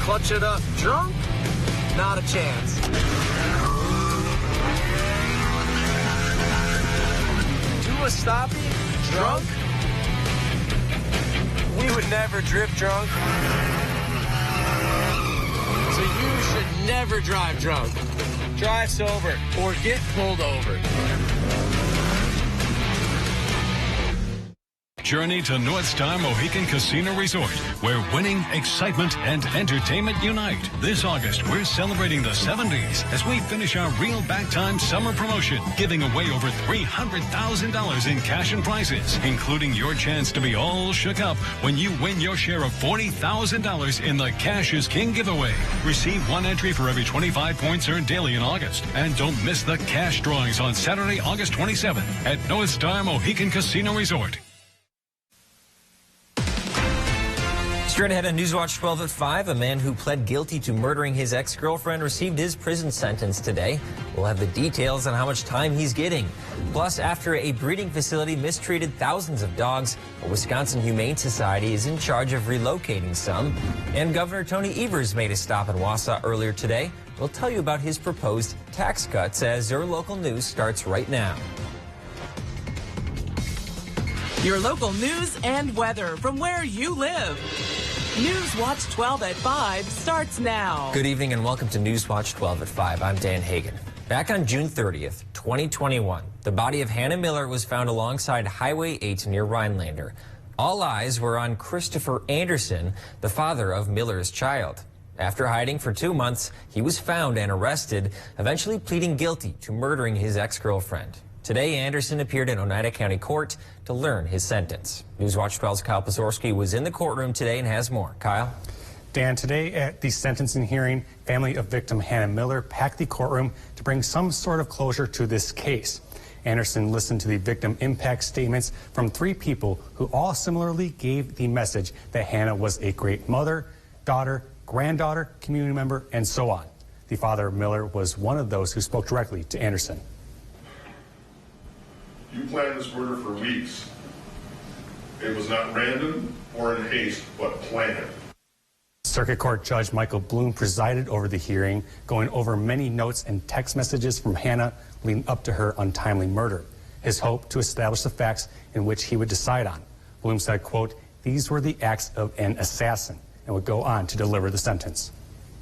clutch it up. Drunk? Not a chance. Do a stoppie? Drunk? We would never drift drunk. So you should never drive drunk. Drive sober or get pulled over. Journey to North Star Mohican Casino Resort, where winning, excitement, and entertainment unite. This August, we're celebrating the 70s as we finish our Real Back Time summer promotion, giving away over $300,000 in cash and prizes, including your chance to be all shook up when you win your share of $40,000 in the Cash is King giveaway. Receive one entry for every 25 points earned daily in August. And don't miss the cash drawings on Saturday, August 27th at North Star Mohican Casino Resort. Straight ahead on Newswatch 12 at 5, a man who pled guilty to murdering his ex-girlfriend received his prison sentence today. We'll have the details on how much time he's getting. Plus, after a breeding facility mistreated thousands of dogs, a Wisconsin Humane Society is in charge of relocating some. And Governor Tony Evers made a stop in Wausau earlier today. We'll tell you about his proposed tax cuts as your local news starts right now. Your local news and weather from where you live. Newswatch 12 at 5 starts now. Good evening and welcome to Newswatch 12 at 5. I'm Dan Hagan. Back on June 30th, 2021, the body of Hannah Miller was found alongside Highway 8 near Rhinelander. All eyes were on Christopher Anderson, the father of Miller's child. After hiding for 2 months, he was found and arrested, eventually pleading guilty to murdering his ex-girlfriend. Today, Anderson appeared in Oneida County Court to learn his sentence. Newswatch 12's Kyle Pazorski was in the courtroom today and has more. Kyle? Dan, today at the sentencing hearing, family of victim Hannah Miller packed the courtroom to bring some sort of closure to this case. Anderson listened to the victim impact statements from 3 people who all similarly gave the message that Hannah was a great mother, daughter, granddaughter, community member, and so on. The father of Miller was one of those who spoke directly to Anderson. You planned this murder for weeks. It was not random or in haste, but planned. Circuit Court Judge Michael Bloom presided over the hearing, going over many notes and text messages from Hannah leading up to her untimely murder. His hope to establish the facts in which he would decide on. Bloom said, quote, "These were the acts of an assassin," and would go on to deliver the sentence.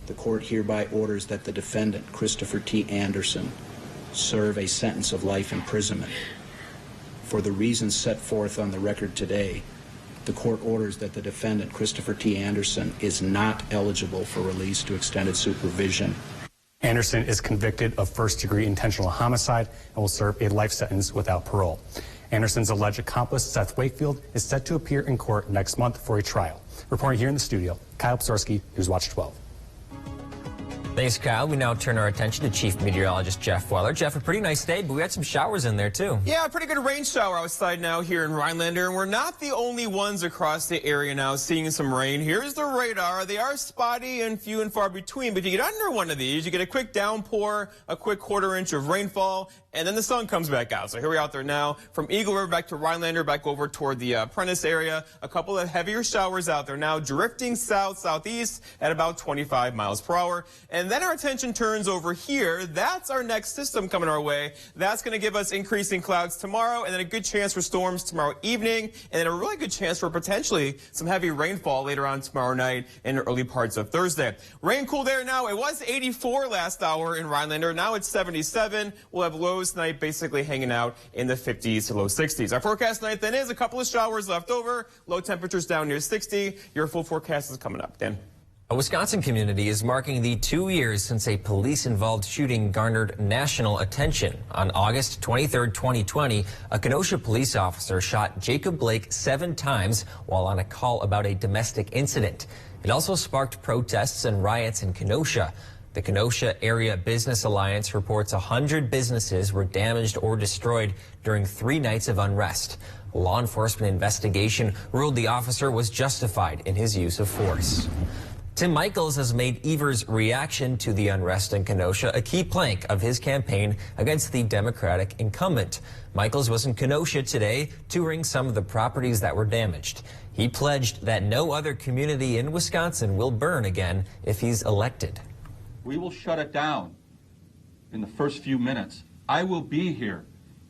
The court hereby orders that the defendant, Christopher T. Anderson, serve a sentence of life imprisonment. For the reasons set forth on the record today, the court orders that the defendant, Christopher T. Anderson, is not eligible for release to extended supervision. Anderson is convicted of first-degree intentional homicide and will serve a life sentence without parole. Anderson's alleged accomplice, Seth Wakefield, is set to appear in court next month for a trial. Reporting here in the studio, Kyle Pazorski, Newswatch 12. Thanks, Kyle. We now turn our attention to Chief Meteorologist Jeff Weller. Jeff, a pretty nice day, but we had some showers in there, too. Yeah, a pretty good rain shower outside now here in Rhinelander, and we're not the only ones across the area now seeing some rain. Here's the radar. They are spotty and few and far between, but you get under one of these, you get a quick downpour, a quick quarter-inch of rainfall, and then the sun comes back out. So here we're out there now from Eagle River back to Rhinelander, back over toward the Prentice area. A couple of heavier showers out there now, drifting south-southeast at about 25 miles per hour. And then our attention turns over here. That's our next system coming our way. That's going to give us increasing clouds tomorrow, and then a good chance for storms tomorrow evening, and then a really good chance for potentially some heavy rainfall later on tomorrow night and early parts of Thursday. Rain cool there now. It was 84 last hour in Rhinelander. Now it's 77. We'll have lows tonight basically hanging out in the 50s to low 60s. Our forecast tonight then is a couple of showers left over. Low temperatures down near 60. Your full forecast is coming up. Dan? A Wisconsin community is marking the 2 years since a police-involved shooting garnered national attention. On August 23, 2020, a Kenosha police officer shot Jacob Blake 7 times while on a call about a domestic incident. It also sparked protests and riots in Kenosha. The Kenosha Area Business Alliance reports 100 businesses were damaged or destroyed during 3 nights of unrest. A law enforcement investigation ruled the officer was justified in his use of force. Tim Michaels has made Evers' reaction to the unrest in Kenosha a key plank of his campaign against the Democratic incumbent. Michaels was in Kenosha today touring some of the properties that were damaged. He pledged that no other community in Wisconsin will burn again if he's elected. We will shut it down in the first few minutes. I will be here.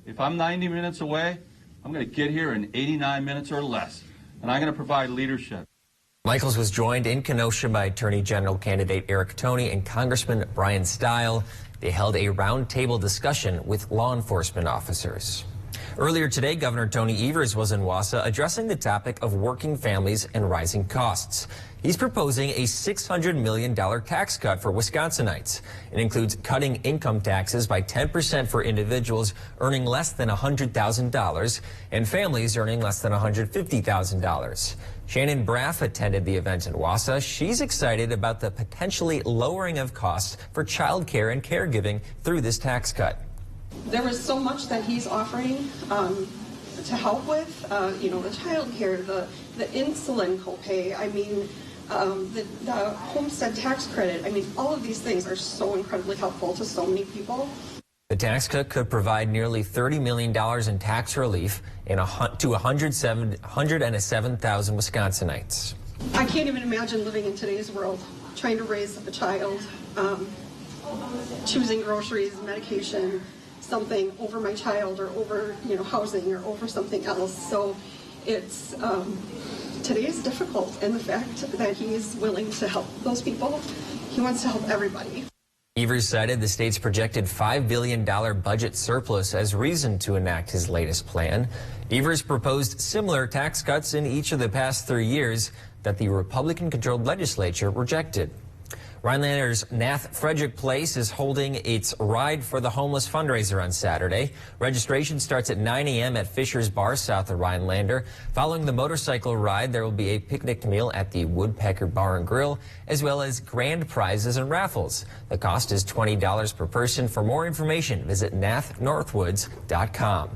If I'm 90 minutes away, I'm going to get here in 89 minutes or less, and I'm going to provide leadership. Michaels was joined in Kenosha by Attorney General candidate Eric Toney and Congressman Brian Stile. They held a roundtable discussion with law enforcement officers. Earlier today, Governor Tony Evers was in Wausau addressing the topic of working families and rising costs. He's proposing a $600 million tax cut for Wisconsinites. It includes cutting income taxes by 10% for individuals earning less than $100,000 and families earning less than $150,000. Shannon Braff attended the event in Wausau. She's excited about the potentially lowering of costs for child care and caregiving through this tax cut. There was so much that he's offering to help with, the child care, the insulin copay, the homestead tax credit. All of these things are so incredibly helpful to so many people. The tax cut could provide nearly $30 million in tax relief to 107,000 Wisconsinites. I can't even imagine living in today's world, trying to raise a child, choosing groceries, medication, something over my child or over housing or over something else. So it's today is difficult, and the fact that he's willing to help those people, he wants to help everybody. Evers cited the state's projected $5 billion budget surplus as reason to enact his latest plan. Evers proposed similar tax cuts in each of the past 3 years that the Republican-controlled legislature rejected. Rhinelander's Nath Frederick Place is holding its Ride for the Homeless fundraiser on Saturday. Registration starts at 9 a.m. at Fisher's Bar south of Rhinelander. Following the motorcycle ride, there will be a picnic meal at the Woodpecker Bar and Grill, as well as grand prizes and raffles. The cost is $20 per person. For more information, visit nathnorthwoods.com.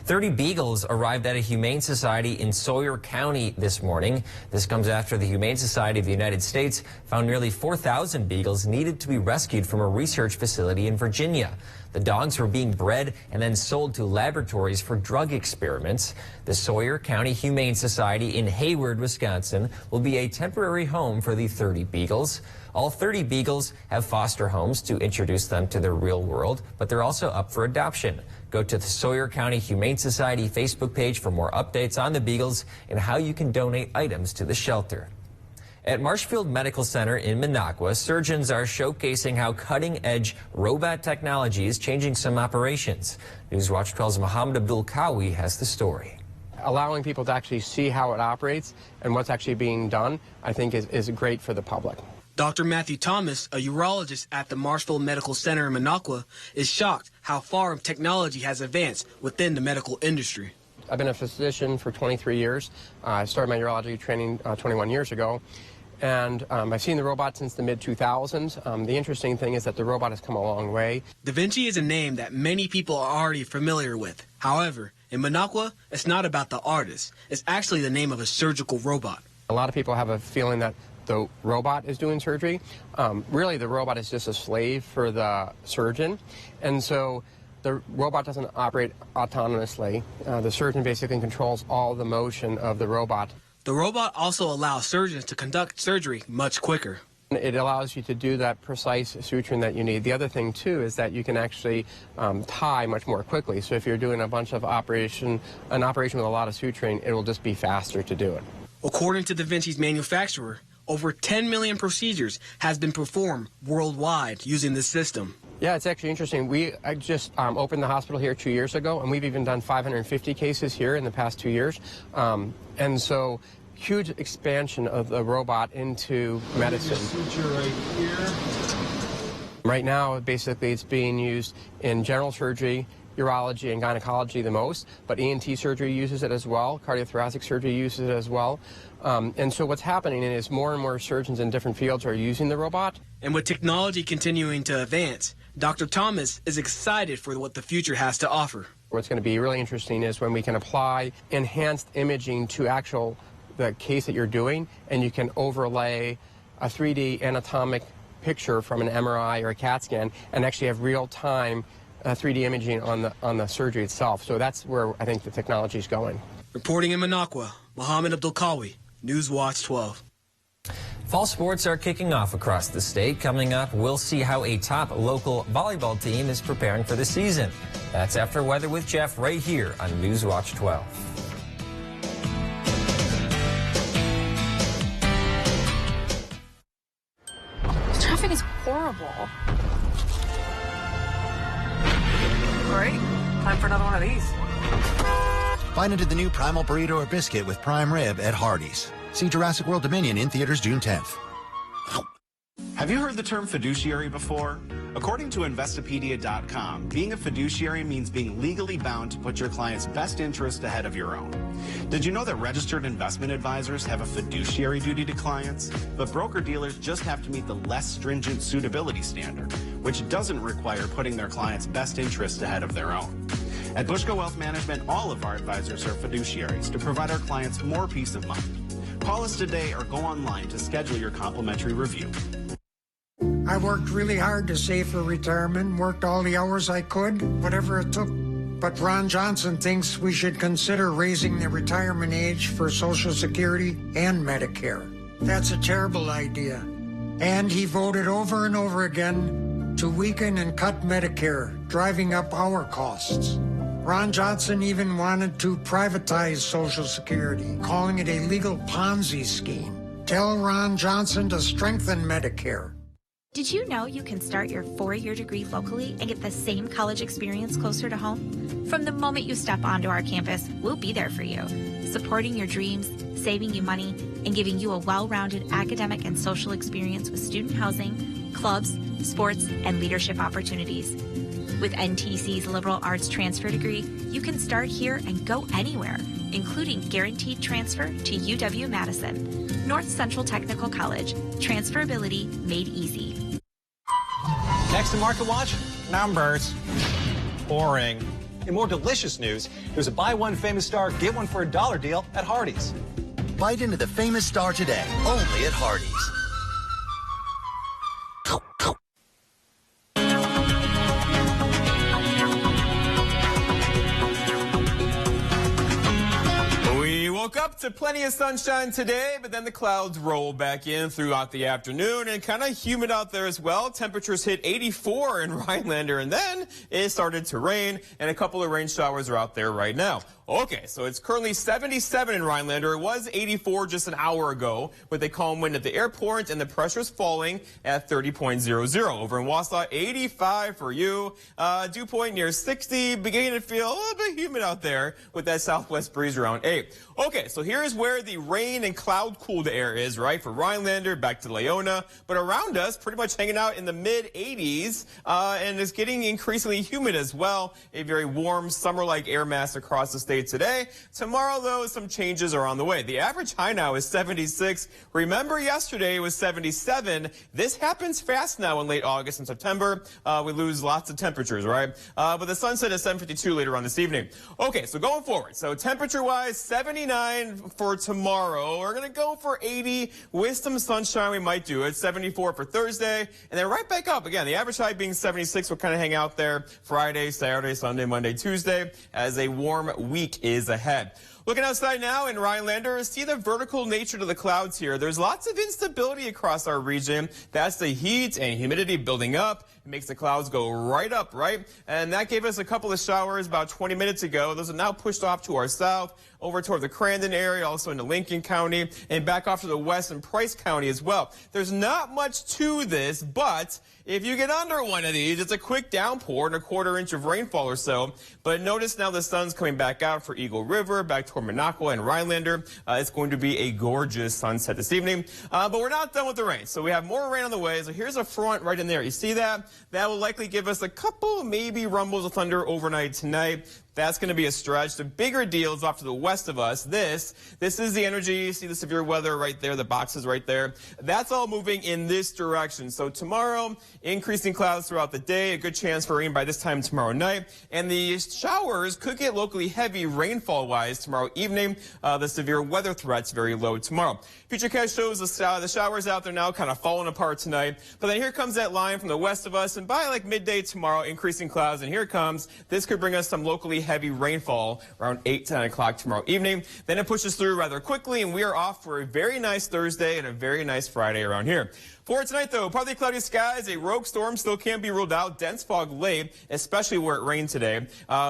30 beagles arrived at a humane society in Sawyer County this morning. This comes after the Humane Society of the United States found nearly 4,000 beagles needed to be rescued from a research facility in Virginia. The dogs were being bred and then sold to laboratories for drug experiments. The Sawyer County Humane Society in Hayward, Wisconsin, will be a temporary home for the 30 beagles. All 30 beagles have foster homes to introduce them to the real world, but they're also up for adoption. Go to the Sawyer County Humane Society Facebook page for more updates on the beagles and how you can donate items to the shelter. At Marshfield Medical Center in Minocqua, surgeons are showcasing how cutting-edge robot technology is changing some operations. Newswatch 12's Mohammed Abdul Kawi has the story. Allowing people to actually see how it operates and what's actually being done, I think is great for the public. Dr. Matthew Thomas, a urologist at the Marshfield Medical Center in Minocqua, is shocked how far technology has advanced within the medical industry. I've been a physician for 23 years. I started my urology training 21 years ago. And I've seen the robot since the mid-2000s. The interesting thing is that the robot has come a long way. Da Vinci is a name that many people are already familiar with. However, in Minocqua, it's not about the artist. It's actually the name of a surgical robot. A lot of people have a feeling that the robot is doing surgery. Really, the robot is just a slave for the surgeon. And so the robot doesn't operate autonomously. The surgeon basically controls all the motion of the robot. The robot also allows surgeons to conduct surgery much quicker. It allows you to do that precise suturing that you need. The other thing, too, is that you can actually tie much more quickly. So if you're doing a bunch of an operation with a lot of suturing, it will just be faster to do it. According to Da Vinci's manufacturer, over 10 million procedures has been performed worldwide using this system. Yeah, it's actually interesting. We just opened the hospital here 2 years ago, and we've even done 550 cases here in the past 2 years. And so, huge expansion of the robot into medicine. Right now, basically, it's being used in general surgery, urology, and gynecology the most, but ENT surgery uses it as well. Cardiothoracic surgery uses it as well. And so what's happening is more and more surgeons in different fields are using the robot. And with technology continuing to advance, Dr. Thomas is excited for what the future has to offer. What's going to be really interesting is when we can apply enhanced imaging to the case that you're doing, and you can overlay a 3D anatomic picture from an MRI or a CAT scan and actually have real-time 3D imaging on the surgery itself. So that's where I think the technology is going. Reporting in Minocqua, Mohammed Abdulkawi, Newswatch 12. Fall sports are kicking off across the state. Coming up, we'll see how a top local volleyball team is preparing for the season. That's After Weather with Jeff right here on Newswatch 12. The traffic is horrible. Great. Time for another one of these. Bite into the new Primal Burrito or Biscuit with prime rib at Hardee's. See Jurassic World Dominion in theaters June 10th. Have you heard the term fiduciary before? According to Investopedia.com, being a fiduciary means being legally bound to put your client's best interest ahead of your own. Did you know that registered investment advisors have a fiduciary duty to clients? But broker-dealers just have to meet the less stringent suitability standard, which doesn't require putting their client's best interest ahead of their own. At Bushko Wealth Management, all of our advisors are fiduciaries to provide our clients more peace of mind. Call us today or go online to schedule your complimentary review. I worked really hard to save for retirement, worked all the hours I could, whatever it took. But Ron Johnson thinks we should consider raising the retirement age for Social Security and Medicare. That's a terrible idea. And he voted over and over again to weaken and cut Medicare, driving up our costs. Ron Johnson even wanted to privatize Social Security, calling it a legal Ponzi scheme. Tell Ron Johnson to strengthen Medicare. Did you know you can start your 4-year degree locally and get the same college experience closer to home? From the moment you step onto our campus, we'll be there for you, supporting your dreams, saving you money, and giving you a well-rounded academic and social experience with student housing, clubs, sports, and leadership opportunities. With NTC's liberal arts transfer degree, you can start here and go anywhere, including guaranteed transfer to UW-Madison, North Central Technical College, transferability made easy. Next to Market Watch, numbers. Boring. In more delicious news, there's a buy one famous star, get one for $1 deal at Hardee's. Bite into the famous star today, only at Hardee's. Woke up to plenty of sunshine today, but then the clouds roll back in throughout the afternoon and kind of humid out there as well. Temperatures hit 84 in Rhinelander, and then it started to rain, and a couple of rain showers are out there right now. Okay, so it's currently 77 in Rhinelander. It was 84 just an hour ago with a calm wind at the airport, and the pressure's falling at 30.00. Over in Wausau, 85 for you. Dew point near 60, beginning to feel a little bit humid out there with that southwest breeze around 8. Okay, so here's where the rain and cloud cooled air is, right? For Rhinelander, back to Leona. But around us, pretty much hanging out in the mid-80s, and it's getting increasingly humid as well. A very warm, summer-like air mass across the state today. Tomorrow, though, some changes are on the way. The average high now is 76. Remember, yesterday it was 77. This happens fast now in late August and September. We lose lots of temperatures, right? But the sunset is 7:52 later on this evening. Okay, so going forward. So temperature-wise, 79 for tomorrow. We're going to go for 80 with some sunshine. We might do it. 74 for Thursday. And then right back up again. The average high being 76. We'll kind of hang out there Friday, Saturday, Sunday, Monday, Tuesday as a warm week is ahead. Looking outside now in Rhinelander, see the vertical nature to the clouds here. There's lots of instability across our region. That's the heat and humidity building up. It makes the clouds go right up, right? And that gave us a couple of showers about 20 minutes ago. Those are now pushed off to our south, over toward the Crandon area, also into Lincoln County, and back off to the west in Price County as well. There's not much to this, but if you get under one of these, it's a quick downpour and a 1/4 inch of rainfall or so. But notice now the sun's coming back out for Eagle River, back toward Minocqua and Rhinelander. It's going to be a gorgeous sunset this evening. But we're not done with the rain. So we have more rain on the way. So here's a front right in there. You see that? That will likely give us a couple, maybe rumbles of thunder overnight tonight. That's going to be a stretch. The bigger deal is off to the west of us. This is the energy. You see the severe weather right there, the boxes right there. That's all moving in this direction. So tomorrow, increasing clouds throughout the day, a good chance for rain by this time tomorrow night. And the showers could get locally heavy rainfall-wise tomorrow evening. The severe weather threat's very low tomorrow. Futurecast shows the showers out there now kind of falling apart tonight. But then here comes that line from the west of us, and by like midday tomorrow, increasing clouds, and here it comes. This could bring us some locally heavy rainfall around 8, 10 o'clock tomorrow evening. Then it pushes through rather quickly, and we are off for a very nice Thursday and a very nice Friday around here. For tonight, though, partly cloudy skies, a rogue storm still can't be ruled out. Dense fog late, especially where it rained today,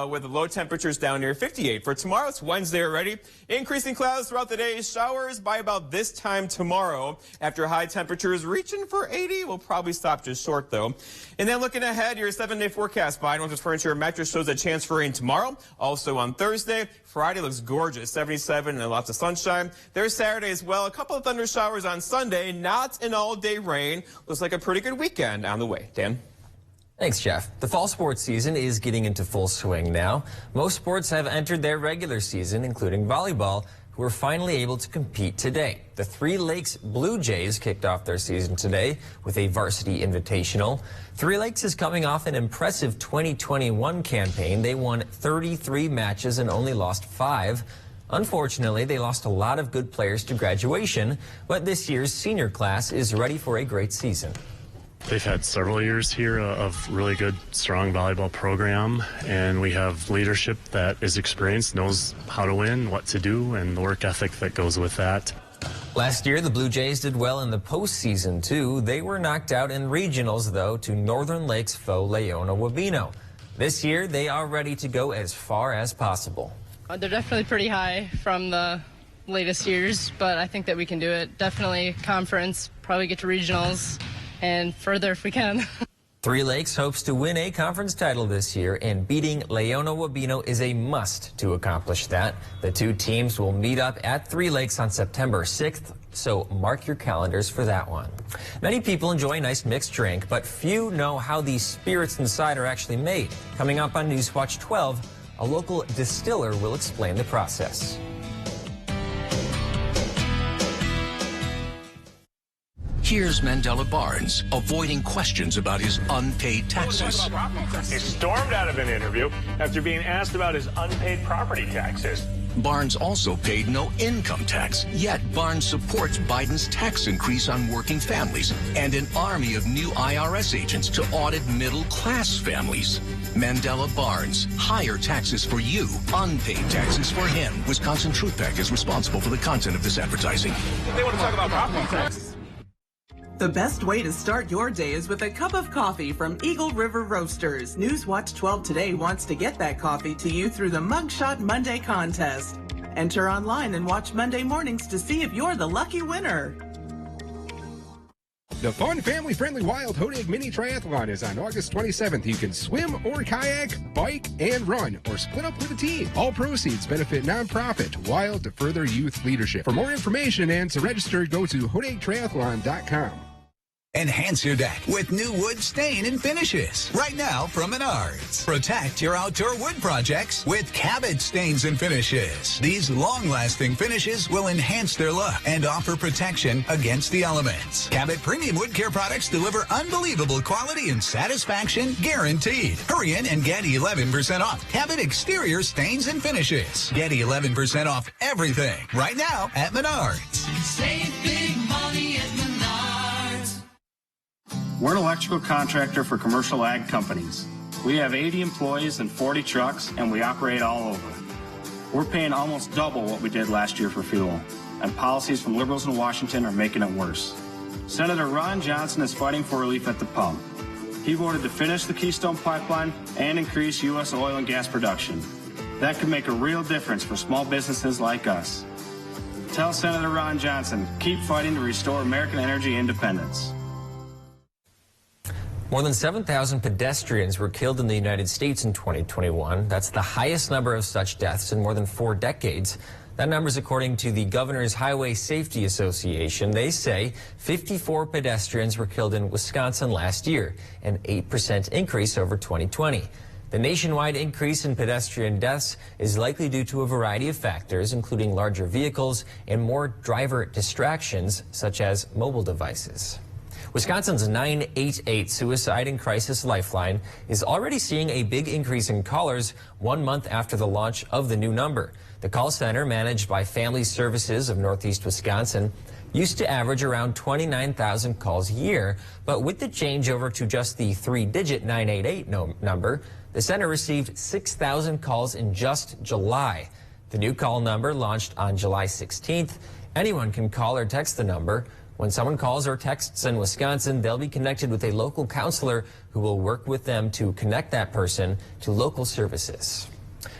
with the low temperatures down near 58. For tomorrow, it's Wednesday already. Increasing clouds throughout the day. Showers by about this time tomorrow. After high temperatures reaching for 80, we'll probably stop just short, though. And then looking ahead, your 7-day forecast by Northwest Furniture and Mattress shows a chance for rain tomorrow. Also on Thursday. Friday looks gorgeous, 77 and lots of sunshine. There's Saturday as well. A couple of thunder showers on Sunday. Not an all-day rain. Looks like a pretty good weekend on the way. Dan? Thanks, Jeff. The fall sports season is getting into full swing now. Most sports have entered their regular season, including volleyball, who are finally able to compete today. The Three Lakes Blue Jays kicked off their season today with a varsity invitational. Three Lakes is coming off an impressive 2021 campaign. They won 33 matches and only lost 5. Unfortunately, they lost a lot of good players to graduation, but this year's senior class is ready for a great season. They've had several years here of really good, strong volleyball program, and we have leadership that is experienced, knows how to win, what to do, and the work ethic that goes with that. Last year, the Blue Jays did well in the postseason, too. They were knocked out in regionals, though, to Northern Lakes foe Leona Wabeno. This year, they are ready to go as far as possible. They're definitely pretty high from the latest years, but I think that we can do it. Definitely conference, probably get to regionals, and further if we can. Three Lakes hopes to win a conference title this year, and beating Leona Wabeno is a must to accomplish that. The two teams will meet up at Three Lakes on September 6th, so mark your calendars for that one. Many people enjoy a nice mixed drink, but few know how these spirits inside are actually made. Coming up on Newswatch 12, a local distiller will explain the process. Here's Mandela Barnes avoiding questions about his unpaid taxes. He stormed out of an interview after being asked about his unpaid property taxes. Barnes also paid no income tax, yet Barnes supports Biden's tax increase on working families and an army of new IRS agents to audit middle-class families. Mandela Barnes, higher taxes for you, unpaid taxes for him. Wisconsin Truth PAC is responsible for the content of this advertising. They want to talk about property taxes. The best way to start your day is with a cup of coffee from Eagle River Roasters. Newswatch 12 Today wants to get that coffee to you through the Mugshot Monday contest. Enter online and watch Monday mornings to see if you're the lucky winner. The fun, family-friendly Wild Honig Mini Triathlon is on August 27th. You can swim or kayak, bike, and run, or split up with a team. All proceeds benefit nonprofit Wild to further youth leadership. For more information and to register, go to honigtriathlon.com. Enhance your deck with new wood stain and finishes. Right now from Menards. Protect your outdoor wood projects with Cabot stains and finishes. These long-lasting finishes will enhance their look and offer protection against the elements. Cabot Premium Wood Care products deliver unbelievable quality and satisfaction guaranteed. Hurry in and get 11% off Cabot exterior stains and finishes. Get 11% off everything right now at Menards. Save big money at Menards. We're an electrical contractor for commercial ag companies. We have 80 employees and 40 trucks, and we operate all over. We're paying almost double what we did last year for fuel, and policies from liberals in Washington are making it worse. Senator Ron Johnson is fighting for relief at the pump. He voted to finish the Keystone Pipeline and increase U.S. oil and gas production. That could make a real difference for small businesses like us. Tell Senator Ron Johnson, keep fighting to restore American energy independence. More than 7,000 pedestrians were killed in the United States in 2021. That's the highest number of such deaths in more than 4 decades. That number is according to the Governor's Highway Safety Association. They say 54 pedestrians were killed in Wisconsin last year, an 8% increase over 2020. The nationwide increase in pedestrian deaths is likely due to a variety of factors, including larger vehicles and more driver distractions, such as mobile devices. Wisconsin's 988 Suicide and Crisis Lifeline is already seeing a big increase in callers 1 month after the launch of the new number. The call center, managed by Family Services of Northeast Wisconsin, used to average around 29,000 calls a year, but with the changeover to just the 3-digit 988 number, the center received 6,000 calls in just July. The new call number launched on July 16th. Anyone can call or text the number. When someone calls or texts in Wisconsin, they'll be connected with a local counselor who will work with them to connect that person to local services.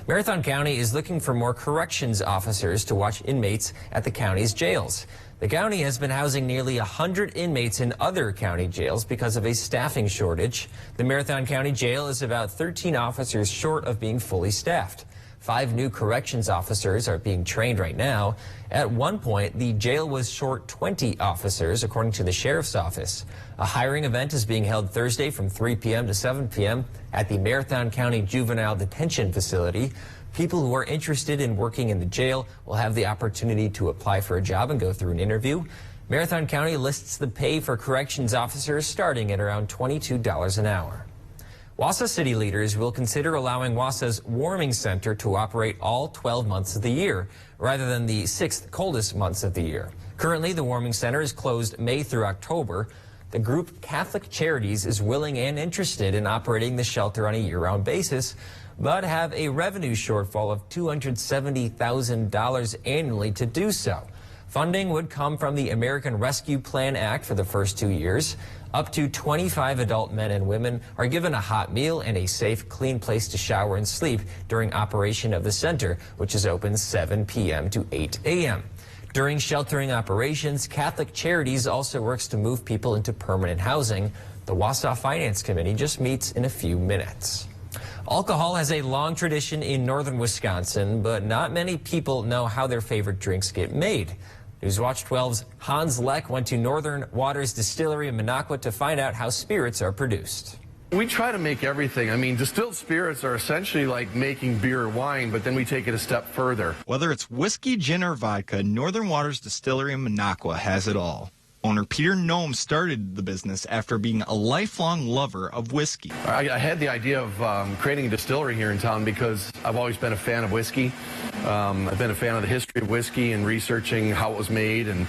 Marathon County is looking for more corrections officers to watch inmates at the county's jails. The county has been housing nearly 100 inmates in other county jails because of a staffing shortage. The Marathon County Jail is about 13 officers short of being fully staffed. 5 new corrections officers are being trained right now. At one point, the jail was short 20 officers, according to the sheriff's office. A hiring event is being held Thursday from 3 p.m. to 7 p.m. at the Marathon County Juvenile Detention Facility. People who are interested in working in the jail will have the opportunity to apply for a job and go through an interview. Marathon County lists the pay for corrections officers starting at around $22 an hour. Wausau city leaders will consider allowing Wausau's warming center to operate all 12 months of the year, rather than the 6th coldest months of the year. Currently, the warming center is closed May through October. The group Catholic Charities is willing and interested in operating the shelter on a year-round basis, but have a revenue shortfall of $270,000 annually to do so. Funding would come from the American Rescue Plan Act for the first 2 years. Up to 25 adult men and women are given a hot meal and a safe, clean place to shower and sleep during operation of the center, which is open 7 p.m. to 8 a.m. During sheltering operations, Catholic Charities also works to move people into permanent housing. The Wausau Finance Committee just meets in a few minutes. Alcohol has a long tradition in northern Wisconsin, but not many people know how their favorite drinks get made. Newswatch 12's Hans Leck went to Northern Waters Distillery in Minocqua to find out how spirits are produced. We try to make everything. I mean, distilled spirits are essentially like making beer or wine, but then we take it a step further. Whether it's whiskey, gin, or vodka, Northern Waters Distillery in Minocqua has it all. Owner Peter Noem started the business after being a lifelong lover of whiskey. I had the idea of creating a distillery here in town because I've always been a fan of whiskey. I've been a fan of the history of whiskey and researching how it was made, and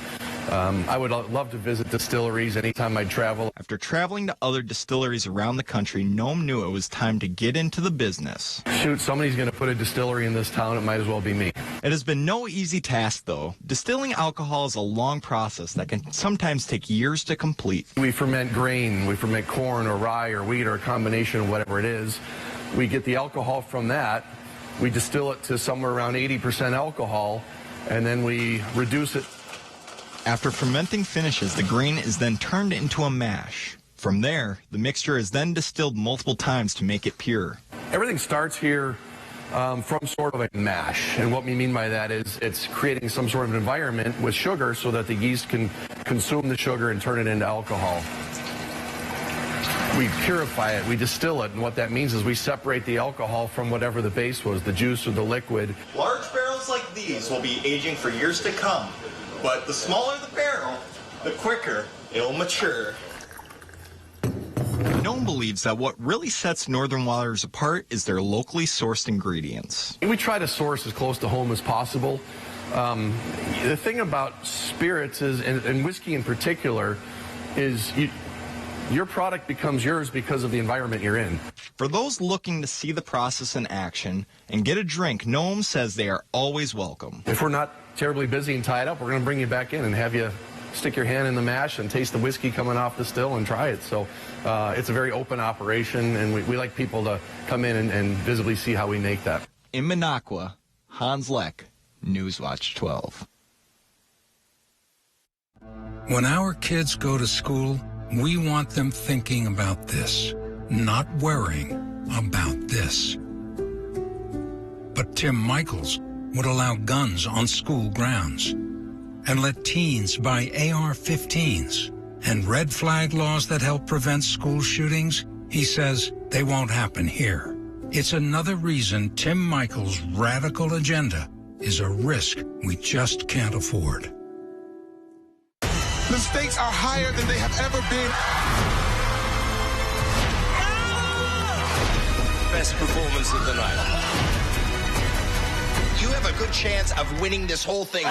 I would love to visit distilleries anytime I travel. After traveling to other distilleries around the country, Noem knew it was time to get into the business. Shoot, somebody's going to put a distillery in this town. It might as well be me. It has been no easy task, though. Distilling alcohol is a long process that can sometimes take years to complete. We ferment grain. We ferment corn or rye or wheat or a combination of whatever it is. We get the alcohol from that. We distill it to somewhere around 80% alcohol, and then we reduce it. After fermenting finishes, the grain is then turned into a mash. From there, the mixture is then distilled multiple times to make it pure. Everything starts here from sort of a mash, and what we mean by that is it's creating some sort of environment with sugar so that the yeast can consume the sugar and turn it into alcohol. We purify it, we distill it, and what that means is we separate the alcohol from whatever the base was, the juice or the liquid. Large barrels like these will be aging for years to come, but the smaller the barrel, the quicker it'll mature. Noem believes that what really sets Northern Waters apart is their locally sourced ingredients. We try to source as close to home as possible. The thing about spirits is, and whiskey in particular, is your product becomes yours because of the environment you're in. For those looking to see the process in action and get a drink, Noem says they are always welcome. If we're not terribly busy and tied up, we're going to bring you back in and have you stick your hand in the mash and taste the whiskey coming off the still and try it. So it's a very open operation, and we like people to come in and visibly see how we make that. In Minocqua, Hans Leck, Newswatch 12. When our kids go to school, we want them thinking about this, not worrying about this. But Tim Michaels would allow guns on school grounds and let teens buy AR-15s and red flag laws that help prevent school shootings. He says they won't happen here. It's another reason Tim Michaels' radical agenda is a risk we just can't afford. The stakes are higher than they have ever been. Best performance of the night. You have a good chance of winning this whole thing.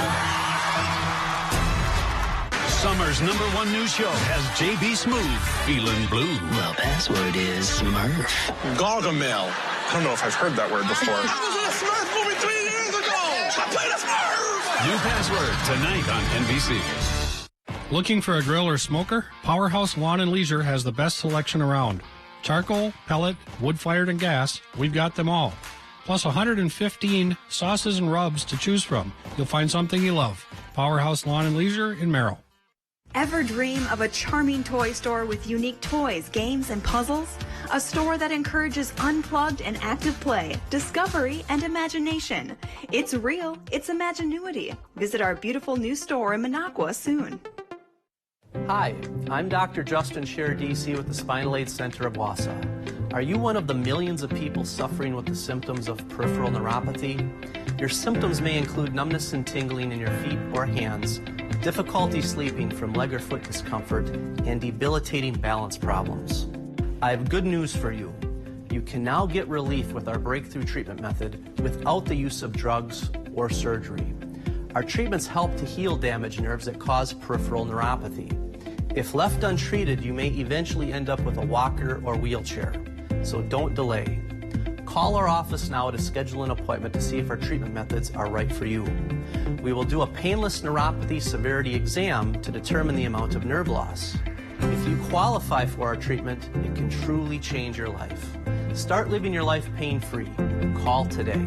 Summer's #1 news show has JB Smoove feeling blue. Well, password is Smurf. Gargamel. I don't know if I've heard that word before. I was in a Smurf movie 3 years ago. I played a Smurf. New Password tonight on NBC. Looking for a grill or smoker? Powerhouse Lawn and Leisure has the best selection around. Charcoal, pellet, wood-fired, and gas, we've got them all. Plus 115 sauces and rubs to choose from. You'll find something you love. Powerhouse Lawn and Leisure in Merrill. Ever dream of a charming toy store with unique toys, games, and puzzles? A store that encourages unplugged and active play, discovery, and imagination. It's real, it's Imaginuity. Visit our beautiful new store in Minocqua soon. Hi, I'm Dr. Justin Scher, DC with the Spinal Aid Center of Wausau. Are you one of the millions of people suffering with the symptoms of peripheral neuropathy? Your symptoms may include numbness and tingling in your feet or hands, difficulty sleeping from leg or foot discomfort, and debilitating balance problems. I have good news for you. You can now get relief with our breakthrough treatment method without the use of drugs or surgery. Our treatments help to heal damaged nerves that cause peripheral neuropathy. If left untreated, you may eventually end up with a walker or wheelchair. So don't delay. Call our office now to schedule an appointment to see if our treatment methods are right for you. We will do a painless neuropathy severity exam to determine the amount of nerve loss. If you qualify for our treatment, it can truly change your life. Start living your life pain-free. Call today.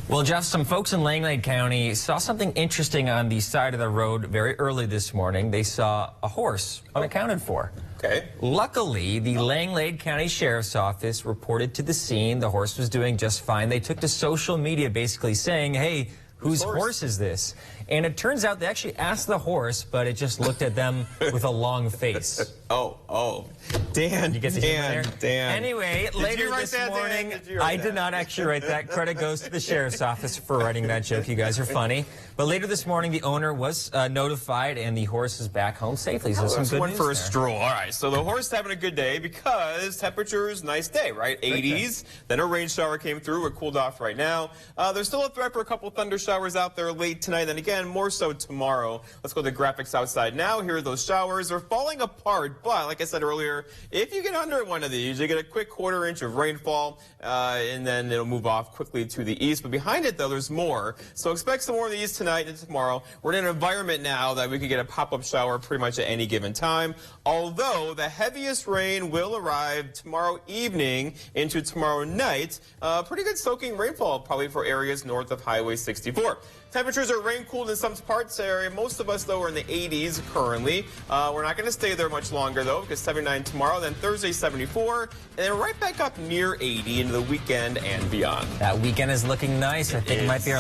Well, Jeff, some folks in Langlade County saw something interesting on the side of the road very early this morning. They saw a horse unaccounted for. Okay. Luckily, the Langlade County Sheriff's Office reported to the scene. The horse was doing just fine. They took to social media basically saying, hey, whose horse is this? And it turns out they actually asked the horse, but it just looked at them with a long face. Oh. Dan, you get the humor there? Dan. Anyway, later this morning, I did not actually write that. Credit goes to the Sheriff's Office for writing that joke. You guys are funny. But later this morning, the owner was notified, and the horse is back home safely. So some good went news for a there. stroll. All right, so the horse having a good day because temperatures, nice day, right? 80s. Then a rain shower came through. We're cooled off right now. There's still a threat for a couple thunder showers out there late tonight. Then again, more so tomorrow. Let's go to the graphics outside now. Here are those showers. They're falling apart, but like I said earlier, if you get under one of these, you get a quick quarter-inch of rainfall, and then it'll move off quickly to the east. But behind it, though, there's more. So expect some more of these tonight and tomorrow. We're in an environment now that we could get a pop-up shower pretty much at any given time, although the heaviest rain will arrive tomorrow evening into tomorrow night. Pretty good soaking rainfall probably for areas north of Highway 64. Temperatures are rain-cooled in some parts area. Most of us, though, are in the 80s currently. We're not going to stay there much longer, though, because 79 tomorrow, then Thursday 74, and then right back up near 80 into the weekend and beyond. That weekend is looking nice. I think it might be our